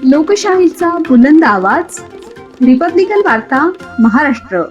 लोकशाहीचा बुलंद आवाज, रिपब्लिकन वार्ता महाराष्ट्र.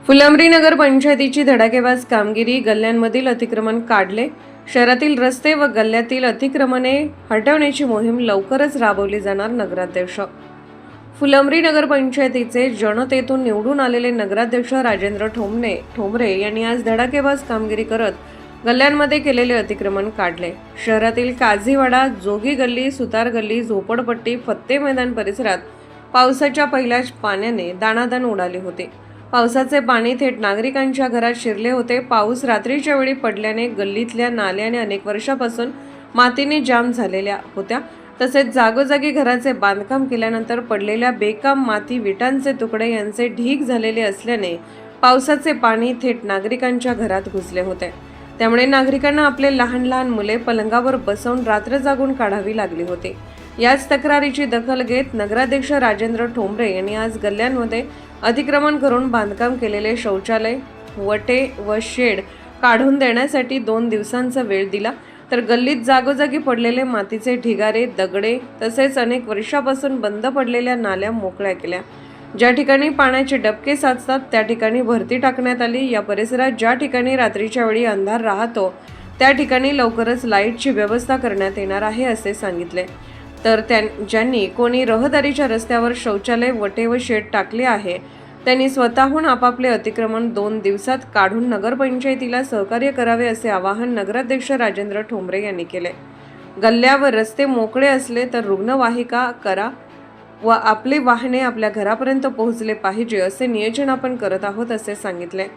फुलंब्री नगर पंचायतीची धडाकेबाज कामगिरी. गल्ल्यांमधील अतिक्रमण काढले. शहरातील रस्ते व गल्ल्यातील अतिक्रमणे हटवण्याची मोहीम लवकरच राबवली जाणार. नगराध्यक्ष. फुलंब्री नगर पंचायतीचे जनतेतून निवडून आलेले नगराध्यक्ष राजेंद्र ठोंबरे यांनी आज धडाकेबाज कामगिरी करत गल्ल्यांमध्ये केलेले अतिक्रमण काढले. शहरातील काझीवाडा, जोगी गल्ली, सुतार गल्ली, झोपडपट्टी, फत्ते मैदान परिसरात पावसाच्या पहिल्याच पाण्याने दाणादाण उडाले होते. पावसाचे पाणी थेट नागरिकांच्या घरात शिरले होते. पाऊस रात्रीच्या वेळी पडल्याने गल्लीतल्या नाल्याने अनेक वर्षापासून मातीने जाम झालेल्या होत्या. तसेच जागोजागी घराचे बांधकाम केल्यानंतर पडलेल्या बेकाम माती, विटांचे तुकडे यांचे ढीग झालेले असल्याने पावसाचे पाणी थेट नागरिकांच्या घरात घुसले होते. त्यामुळे नागरिकांना आपले लहान लहान मुले पलंगावर बसवून रात्र जागून काढावी लागली होती. याच तक्रारीची दखल घेत नगराध्यक्ष राजेंद्र ठोंबरे यांनी आज गल्ल्यांमध्ये अतिक्रमण करून बांधकाम केलेले शौचालय, वटे व शेड काढून देण्यासाठी 2 दिवसांचा वेळ दिला. तर गल्लीत जागोजागी पडलेले मातीचे ढिगारे, दगडे तसेच अनेक वर्षापासून बंद पडलेल्या नाल्या मोकळ्या केल्या. ज्या ठिकाणी पाण्याचे डबके साचतात त्या ठिकाणी भरती टाकण्यात आली. या परिसरात ज्या ठिकाणी रात्रीच्या वेळी अंधार राहतो त्या ठिकाणी लवकरच लाईटची व्यवस्था करण्यात येणार आहे असे सांगितले. तर ज्यांनी कोणी रहदारीच्या रस्त्यावर शौचालय, वटे व शेड टाकले आहे त्यांनी स्वतःहून आपापले अतिक्रमण 2 दिवसात काढून नगरपंचायतीला सहकार्य करावे असे आवाहन नगराध्यक्ष राजेंद्र ठोंबरे यांनी केले. गल्ल्या व रस्ते मोकळे असले तर रुग्णवाहिका करा व आपले वाहने आपल्या घरापर्यंत पोहोचले पाहिजे असे नियोजन आपण करत आहोत असे सांगितले.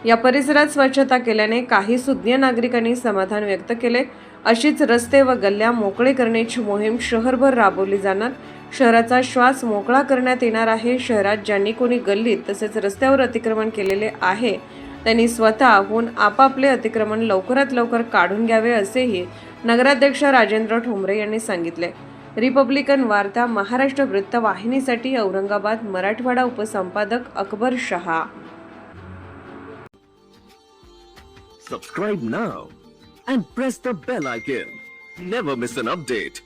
या परिसरात स्वच्छता केल्याने काही सुज्ञ नागरिकांनी समाधान व्यक्त केले. अशीच रस्ते व गल्ल्या मोकळे करण्याची मोहीम शहरभर राबवली जाणार. शहराचा श्वास मोकळा करण्यात येणार आहे. शहरात ज्यांनी कोणी गल्लीत तसेच रस्त्यावर अतिक्रमण केलेले आहे त्यांनी स्वतःहून आपापले अतिक्रमण लवकरात लवकर काढून घ्यावे असेही नगराध्यक्ष राजेंद्र ठोंबरे यांनी सांगितले. रिपब्लिकन वार्ता Maharashtra वृत्तवाहिनीसाठी Aurangabad Marathwada उपसंपादक Akbar Shah. Subscribe now and press the bell icon. Never miss an update.